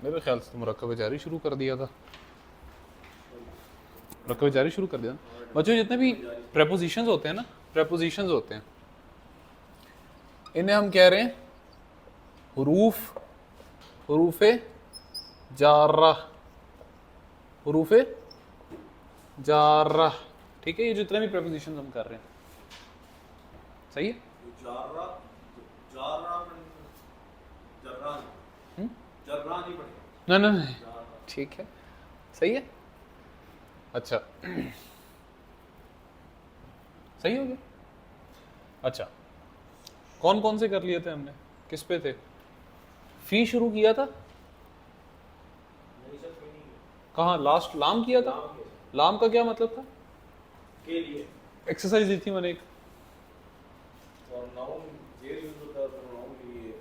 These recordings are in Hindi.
मेरे ख्याल से मुरक्कब जारी शुरू कर दिया था, मुरक्कब जारी शुरू कर दिया बच्चों। जितने भी प्रेपोजिशंस होते हैं ना, प्रेपोजिशंस होते हैं, इन्हें हम कह रहे हैं हुरूफे जारा, हुरूफे जारा, ठीक है। ये जितने भी प्रेपोजिशंस हम कर रहे हैं, सही है। नहीं नहीं नहीं, ठीक है, सही है। अच्छा सही हो गया। अच्छा, कौन कौन से कर लिए थे हमने, किस पे थे? फी शुरू किया था कहाँ? लास्ट लाम किया था। लाम का क्या मतलब था? के लिए एक्सरसाइज दी थी मैंने एक। और नाउन जेर यूज होता है प्रोनाउन के लिए।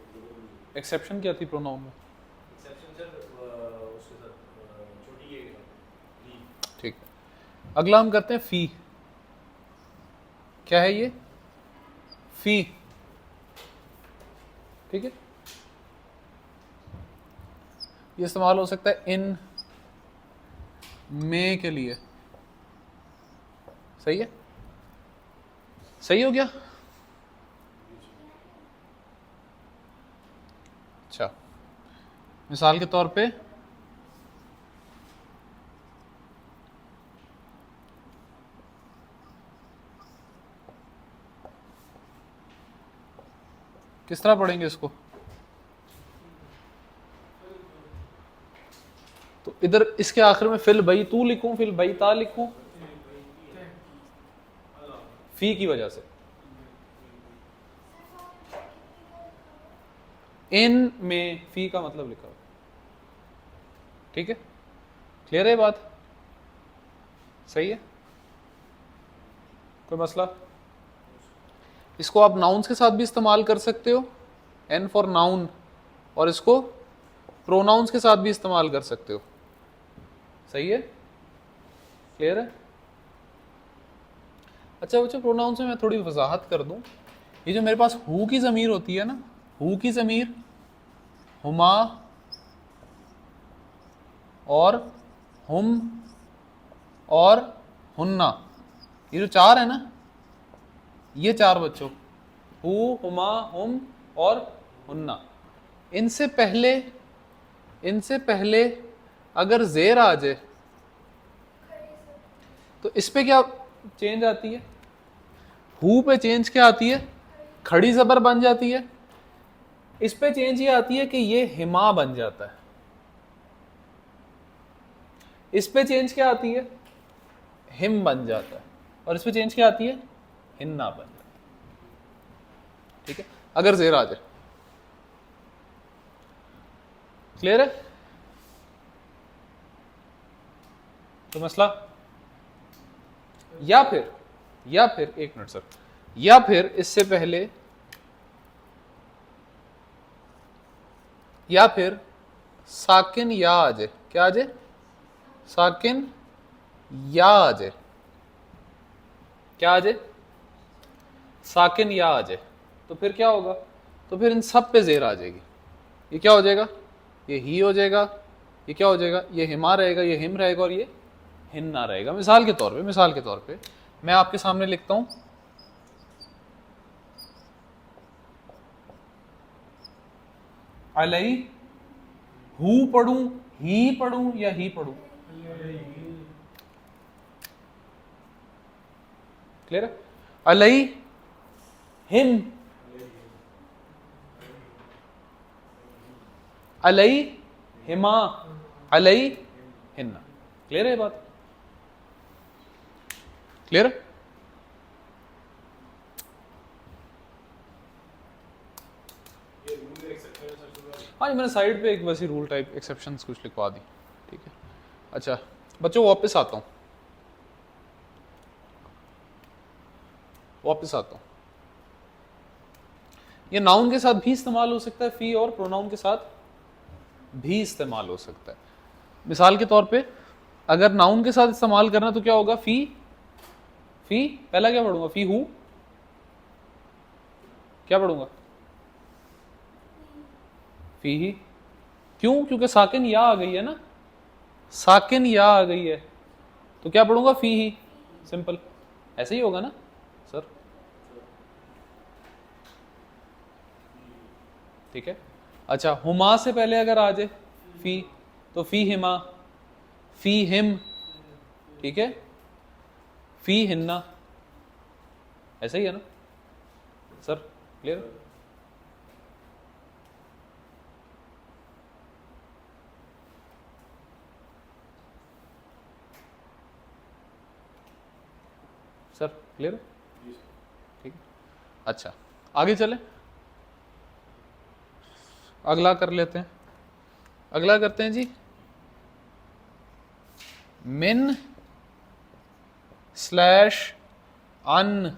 एक्सेप्शन क्या थी प्रोनाउन में? एक्सेप्शन सर उसके साथ छोटी है ठीक है। अगला हम करते हैं फी। क्या है ये? फी, ठीक है। ये इस्तेमाल हो सकता है इन, में के लिए, सही है। सही हो गया। अच्छा, मिसाल के तौर पे किस तरह पढ़ेंगे इसको? तो इधर इसके आखिर में फिल बई तू लिखूं, फिल बई ता लिखूं, फी की वजह से। इन में फी का मतलब लिखा हो, ठीक है। क्लियर है बात? सही है, कोई मसला? इसको आप नाउन्स के साथ भी इस्तेमाल कर सकते हो, एन फॉर नाउन, और इसको प्रोनाउंस के साथ भी इस्तेमाल कर सकते हो, सही है। क्लियर है? अच्छा बच्चों, प्रोनाउंस में मैं थोड़ी वजाहत कर दूं। ये जो मेरे पास हु की ज़मीर होती है ना, हु की ज़मीर, हुमा और हुम और हुन्ना, ये जो चार है ना, ये चार बच्चों, हु, हुमा, हुम और हुन्ना, इनसे पहले अगर जेर आ जाए तो इस पे क्या चेंज आती है? हु पे चेंज क्या आती है? खड़ी जबर बन जाती है। इस पे चेंज ये आती है कि ये हिमा बन जाता है। इस पे चेंज क्या आती है? हिम बन जाता है। और इस पे चेंज क्या आती है? हिन्ना बन जाता है, ठीक है, अगर जेर आ जाए। क्लियर है? तो मसला, या फिर एक मिनट सर, या फिर इससे पहले, या फिर साकिन या आ जाए। क्या आ जाए? साकिन या आ जाए। क्या आ जाए? साकिन या आ जाए। तो फिर क्या होगा? तो फिर इन सब पे जेर आ जाएगी। ये क्या हो जाएगा? ये ही हो जाएगा। ये क्या हो जाएगा? ये हिमा रहेगा, ये हिम रहेगा और ये हिन्ना रहेगा। मिसाल के तौर पे मैं आपके सामने लिखता हूं, अलई, हु पढ़ूं, ही पढ़ूं या ही पढ़ूं? क्लियर है? अलई हिम, अलई हिमा, अलई हिन्ना। क्लियर है बात? क्लियर है? हाँ जी, मैंने साइड पे एक वैसी रूल टाइप एक्सेप्शंस कुछ लिखवा दी, ठीक है। अच्छा बच्चों, वापस आता हूँ, ये नाउन के साथ भी इस्तेमाल हो सकता है फी, और प्रोनाउन के साथ भी इस्तेमाल हो सकता है। मिसाल के तौर पे अगर नाउन के साथ इस्तेमाल करना तो क्या होगा? फी पहला क्या पढ़ूंगा? फी हु, क्या पढ़ूंगा? फी ही। क्यों? क्योंकि साकिन या आ गई है ना, साकिन या आ गई है, तो क्या पढ़ूंगा? फी ही, सिंपल, ऐसे ही होगा ना सर। ठीक है। अच्छा, हुमा से पहले अगर आ जाए फी, तो फी हिमा, फी हिम, ठीक है, फी हिन्ना, ऐसा ही है ना सर, क्लियर? Sir clear? ठीक है। अच्छा, आगे चले, अगला कर लेते हैं। अगला करते हैं जी, मिन स्लैश अन,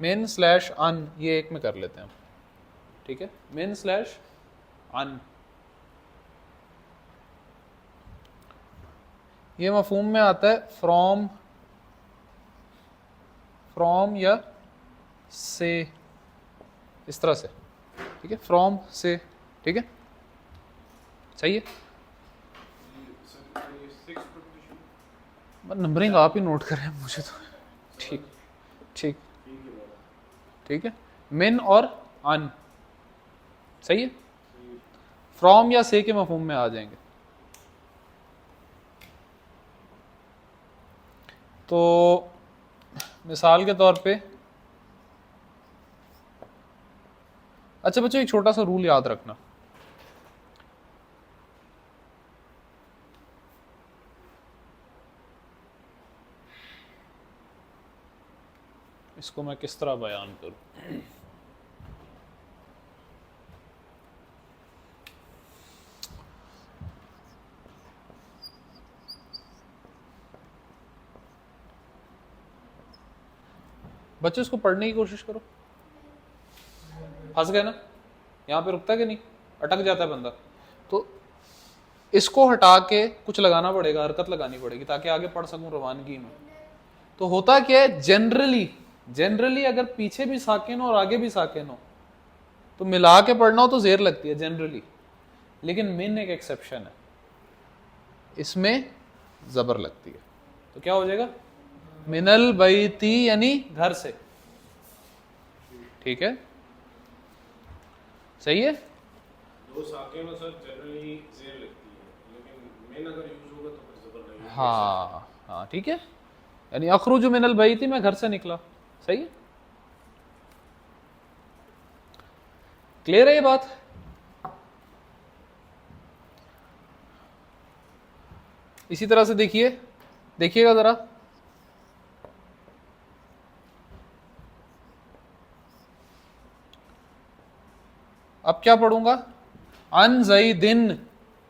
मिन स्लैश अन, ये एक में कर लेते हैं, ठीक है, मिन स्लैश अन। ये मफहूम में आता है फ्रॉम, फ्रॉम या से, इस तरह से, ठीक है, फ्रॉम से, ठीक है, सही है। नंबरिंग आप ही नोट करें, मुझे तो ठीक ठीक ठीक है। मिन और अन, सही है, फ्रॉम या से के मफहूम में आ जाएंगे। तो मिसाल के तौर पे, अच्छा बच्चों एक छोटा सा रूल याद रखना, इसको मैं किस तरह बयान करूं। बच्चों इसको पढ़ने की कोशिश करो। फंस गए ना, यहाँ पे रुकता है कि नहीं, अटक जाता है बंदा, तो इसको हटा के कुछ लगाना पड़ेगा, हरकत लगानी पड़ेगी ताकि आगे पढ़ सकूं रवानगी में। तो होता क्या है, जनरली जनरली अगर पीछे भी साकिन हो और आगे भी साकिन हो तो मिला के पढ़ना हो तो जेर लगती है जनरली, लेकिन मिन एक एक्सेप्शन है, इसमें जबर लगती है। तो क्या हो जाएगा? मिनल बैती, यानी घर से, ठीक है, सही है। दो साके में सर जनरली जेर लगती है, लेकिन मेन अगर यूज होगा तो फिर जबर लगेगी। हाँ हाँ ठीक है, यानी अखरुजु मिनल बैती, मैं घर से निकला, सही है, क्लियर है ये बात? इसी तरह से देखिए, देखिएगा जरा, अब क्या पढ़ूंगा? अन जईदिन,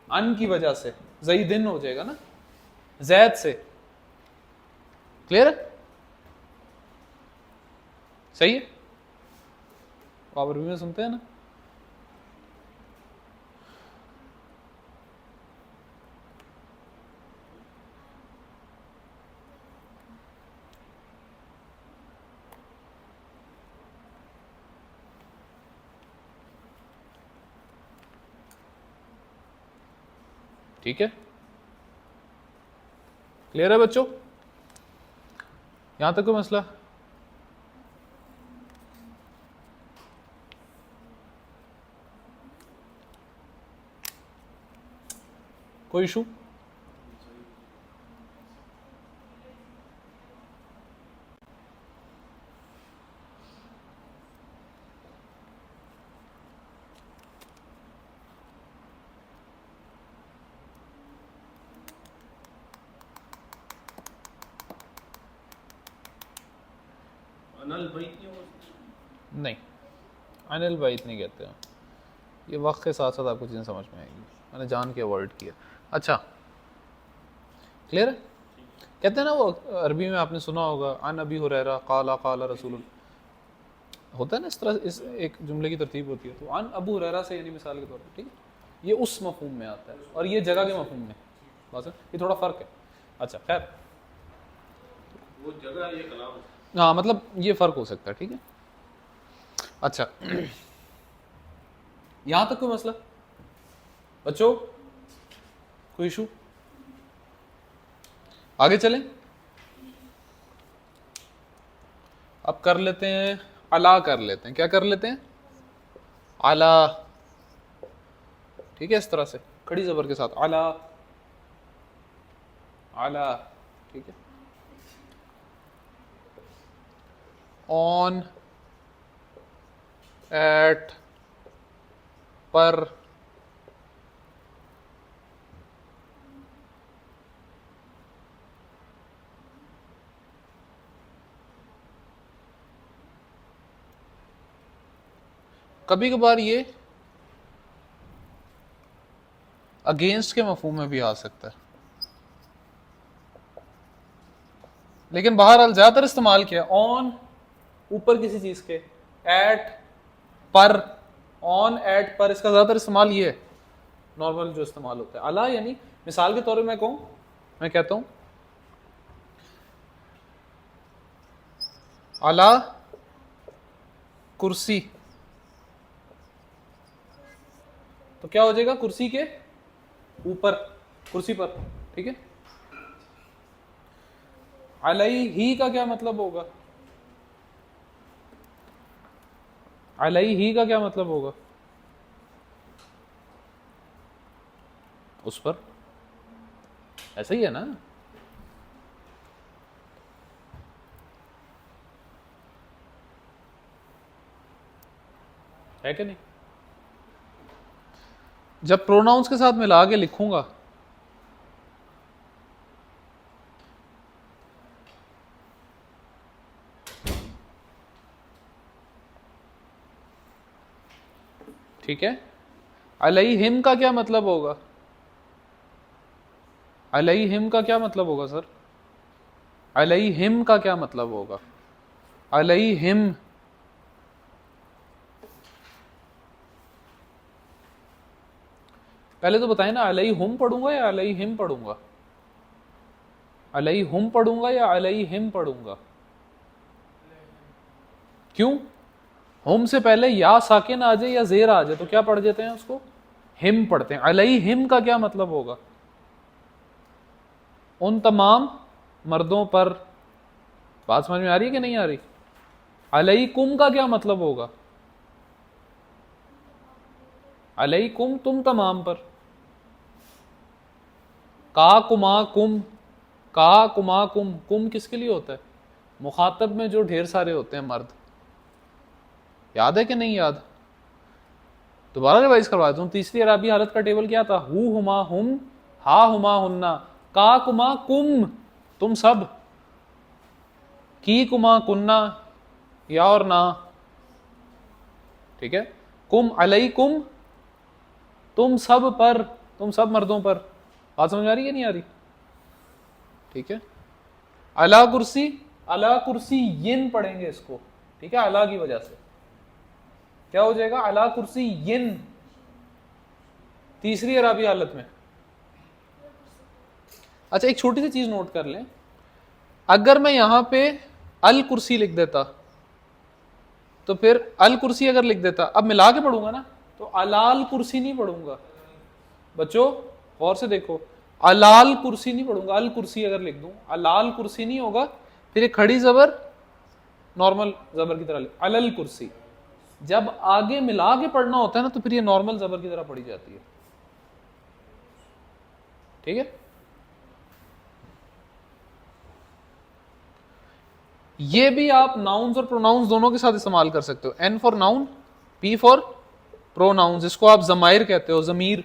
अन की वजह से जईदिन हो जाएगा ना, जैद से, क्लियर है, सही है, आप अरबी में सुनते हैं ना। ठीक है, क्लियर है बच्चों, यहां तक कोई मसला? कोई इशू? अनल बैत नहीं होगा? नहीं, अनिल बैत नहीं कहते हैं, ये वक्त के साथ साथ आपको चीज़ें समझ में आएगी, मैंने जान के अवॉइड किया। अच्छा, क्लियर है? कहते हैं ना वो अरबी में आपने सुना होगा, अन अबी हुरैरा काला काला रसूल, होता है ना इस तरह, इस एक जुमले की तरतीब होती है, तो अन अबू हुरैरा से, यानी मिसाल के तौर पर, ठीक है, ये उस मफहूम में आता है और ये जगह के मफहूम में, बस ये थोड़ा फ़र्क है। अच्छा खैर, वो जगह ये कलाम। हाँ मतलब ये फ़र्क हो सकता है, ठीक है। अच्छा यहां तक कोई मसला बच्चों, कोई इशू? आगे चलें। अब कर लेते हैं अला, कर लेते हैं, क्या कर लेते हैं? अला। ठीक है, इस तरह से खड़ी जबर के साथ अला, अला। ठीक है। ऑन, एट, पर, कभी कभार ये अगेंस्ट के मफहूम में भी आ सकता है, लेकिन बहरहाल ज्यादातर इस्तेमाल किया ऑन ऊपर किसी चीज के, एट पर, ऑन एट पर, इसका ज्यादातर इस्तेमाल ये है नॉर्मल जो इस्तेमाल होता है। अला यानी मिसाल के तौर पे मैं कहूं, मैं कहता हूं अला कुर्सी, तो क्या हो जाएगा? कुर्सी के ऊपर, कुर्सी पर। ठीक है। अलई ही का क्या मतलब होगा? अलई ही का क्या मतलब होगा? उस पर, ऐसा ही है ना? है कि नहीं? जब प्रोनाउंस के साथ मिला के लिखूंगा ठीक है, अलैहिम का क्या मतलब होगा? अलैहिम का क्या मतलब होगा सर? अलैहिम का क्या मतलब होगा? अलैहिम, पहले तो बताएं ना, अलैहुम पढ़ूंगा या अलैहिम पढ़ूंगा? अलैहुम पढ़ूंगा या अलैहिम पढ़ूंगा? क्यों? हुम से पहले या साकिन आ जाए या जेर आ जाए तो क्या पढ़ देते हैं उसको? हिम पढ़ते हैं। अलैहिम का क्या मतलब होगा? उन तमाम मर्दों पर। बात समझ में आ रही है कि नहीं आ रही? अलैकुम का क्या मतलब होगा? अलैकुम तुम तमाम पर। का कुमा कुम, का कुमा कुम, कुम किसके लिए होता है? मुखातब में जो ढेर सारे होते हैं मर्द। याद है कि नहीं याद? दोबारा रिवाइज करवा दूं। तीसरी अराबी हालत का टेबल क्या था? हु हुमा हुम, हा हुमा हुन्ना, का कुमा कुम तुम सब, की कुमा कुन्ना या और ना। ठीक है। कुम अलैकुम तुम सब पर, तुम सब मर्दों पर। बात समझ आ रही है नहीं आ रही? ठीक है। अला कुर्सी, अला कुर्सी यिन पढ़ेंगे इसको। ठीक है, अला की वजह से क्या हो जाएगा? अला कुर्सी यिन। तीसरी अराबी हालत में। अच्छा, एक छोटी सी चीज नोट कर लें, अगर मैं यहां पे अल कुर्सी लिख देता तो फिर अल कुर्सी अगर लिख देता, अब मिला के पढ़ूंगा ना, तो अलाल कुर्सी नहीं पढ़ूंगा। बच्चों गौर से देखो, अलाल कुर्सी नहीं पढ़ूंगा, अल कुर्सी अगर लिख दूं, अलाल कुर्सी नहीं होगा, फिर एक खड़ी जबर नॉर्मल जबर की तरह लिख, अलल कुर्सी। जब आगे मिला के पढ़ना होता है ना, तो फिर ये नॉर्मल जबर की तरह पढ़ी जाती है। ठीक है। ये भी आप नाउन्स और प्रोनाउंस दोनों के साथ इस्तेमाल कर सकते हो। N for noun, P for pronouns, इसको आप जमायर कहते हो, जमीर।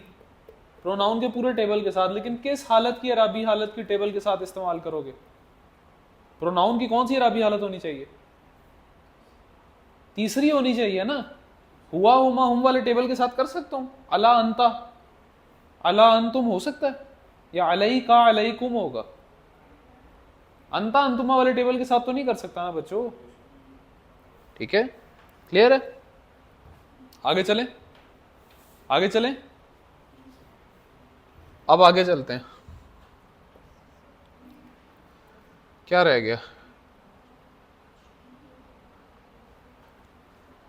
प्रोनाउन के पूरे टेबल के साथ। लेकिन किस हालत की अराबी हालत की टेबल के साथ इस्तेमाल करोगे? प्रोनाउन की कौन सी अराबी हालत होनी चाहिए? तीसरी होनी चाहिए ना। हुआ हुमा हुम वाले टेबल के साथ कर सकता हूं, अला अंता, अला अंतुम हो सकता है, या अलई का अलईकुम होगा। अंता अंतुमा वाले टेबल के साथ तो नहीं कर सकता ना बच्चों। ठीक है, क्लियर है? आगे चलें, आगे चलें। अब आगे चलते हैं। क्या रह गया?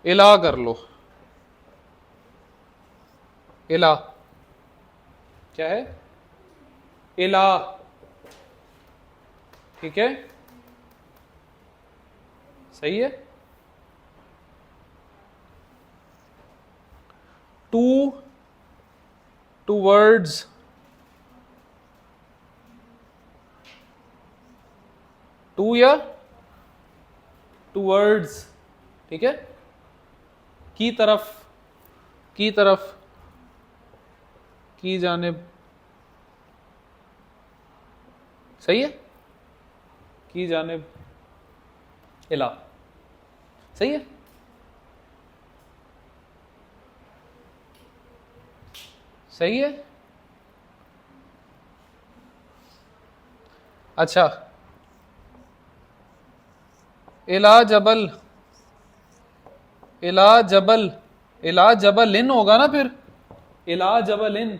इला कर लो। इला, क्या है? इला, ठीक है, सही है। टू, टूवर्ड्स, टू या टूवर्ड्स, ठीक है, की तरफ, की तरफ, की जानिब, सही है, की जानिब, इला, सही है। सही है। अच्छा, इला जबल, इला जबल, इला जबलिन होगा ना फिर, इला जबलिन,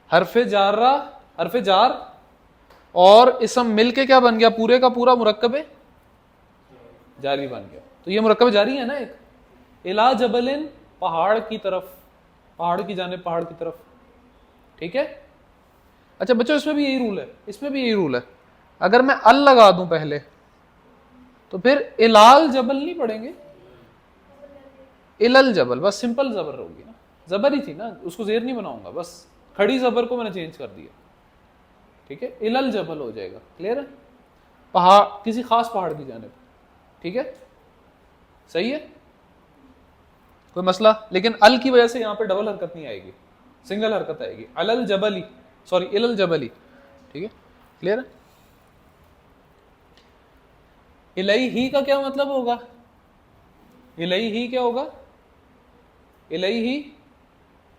हरफे जारा, हरफे जार और इसम मिलके क्या बन गया? पूरे का पूरा मुरक्कब जारी बन गया। तो ये मुरक्कब जारी है ना एक, इला जबलिन, पहाड़ की तरफ, पहाड़ की जानिब, पहाड़ की तरफ, ठीक है। अच्छा बच्चों, इसमें भी यही रूल है, इसमें भी यही रूल है। अगर मैं अल लगा दूं पहले तो फिर इलाल जबल नहीं पढ़ेंगे, इलल जबल, बस सिंपल जबर होगी ना, जबर ही थी ना, उसको जेर नहीं बनाऊंगा, बस खड़ी जबर को मैंने चेंज कर दिया, ठीक है, इलल जबल हो जाएगा। क्लियर है? पहाड़, किसी खास पहाड़ की जानिब, ठीक है, सही है, कोई मसला? लेकिन अल की वजह से यहां पे डबल हरकत नहीं आएगी, सिंगल हरकत आएगी, अलल जबली, सॉरी इलल जबली, ठीक है, क्लियर है। इलैही का क्या मतलब होगा? इलैही क्या होगा? इलैही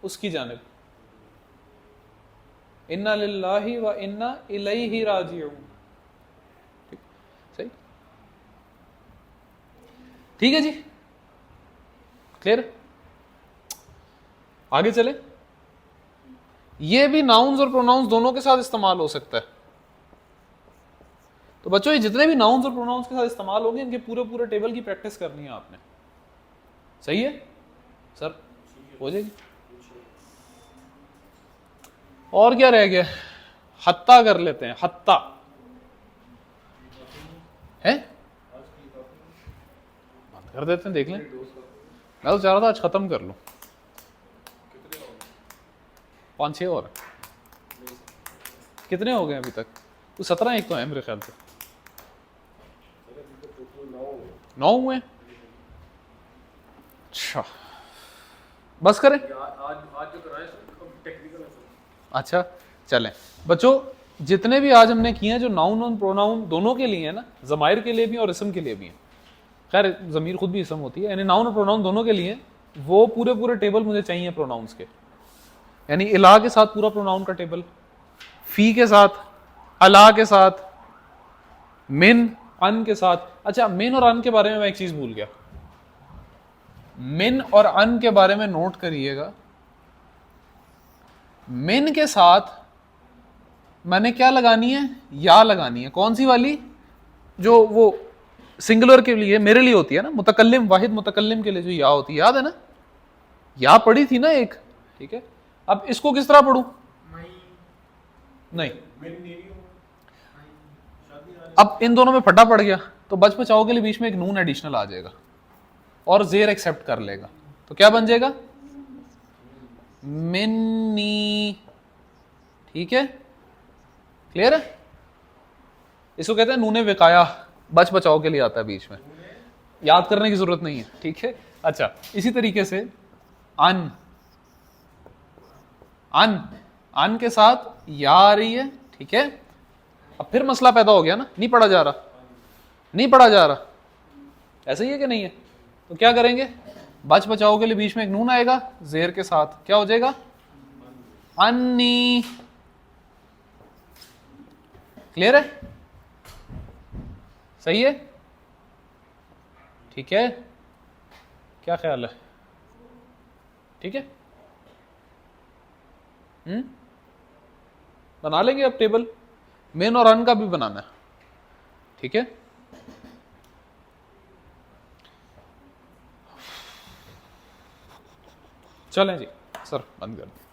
उसकी जानिब, इन्ना लिल्लाहि व इन्ना इलैहि राजिऊन, सही, ठीक है जी, क्लियर। आगे चले, ये भी नाउन्स और प्रोनाउंस दोनों के साथ इस्तेमाल हो सकता है। तो बच्चों ये जितने भी नाउन्स और प्रोनाउंस के साथ इस्तेमाल होंगे, इनके पूरे पूरे टेबल की प्रैक्टिस करनी है आपने, सही है सर? हो जाएगी। और क्या रह गया? हत्ता कर लेते हैं, हत्ता है, बंद कर देते हैं, देख लें। मैं तो चाह रहा था आज खत्म कर लूं, 5-6 और कितने हो गए अभी तक? तो 17 एक तो है मेरे ख्याल से, 9 हुए। अच्छा बस करें, आज जो कराए टेक्निकल है। अच्छा चलें बच्चों, जितने भी आज हमने किए हैं, जो नाउन और प्रोनाउन दोनों के लिए है ना, ज़माइर के लिए भी और इसम के लिए भी है, खैर ज़मीर खुद भी इसम होती है, यानी नाउन और प्रोनाउन दोनों के लिए, वो पूरे पूरे टेबल मुझे चाहिए प्रोनाउंस के, यानी इला के साथ पूरा प्रोनाउन का टेबल, फी के साथ, अला के साथ, मिन, अन के साथ। अच्छा मिन और अन के बारे में मैं एक चीज भूल गया, मिन और अन के बारे में नोट करिएगा। मिन के साथ मैंने क्या लगानी है? या लगानी है। कौन सी वाली? जो वो सिंगुलर के लिए मेरे लिए होती है ना, मुतकल्लिम, वाहिद मुतकल्लिम के लिए जो या होती है, याद है ना? या पढ़ी थी ना एक, ठीक है। अब इसको किस तरह पढ़ूं? नहीं, अब इन दोनों में फटा पड़ गया, तो बच बचाओ के लिए बीच में एक नून एडिशनल आ जाएगा और जेर एक्सेप्ट कर लेगा, तो क्या बन जाएगा? मिन्नी, ठीक है, क्लियर है। इसको कहते हैं नूने विकाया, बच बचाओ के लिए आता है बीच में, याद करने की जरूरत नहीं है, ठीक है। अच्छा इसी तरीके से अन, अन, अन के साथ या आ रही है, ठीक है। अब फिर मसला पैदा हो गया ना, नहीं पढ़ा जा रहा, नहीं पढ़ा जा रहा, ऐसा ही है कि नहीं है? तो क्या करेंगे? बच बचाओ के लिए बीच में एक नून आएगा जेर के साथ, क्या हो जाएगा? अन्नी, क्लियर है? सही है, ठीक है, क्या ख्याल है? ठीक है, बना लेंगे अब टेबल, मेन और अन का भी बनाना है, ठीक है। चलें जी, सर बंद कर दो।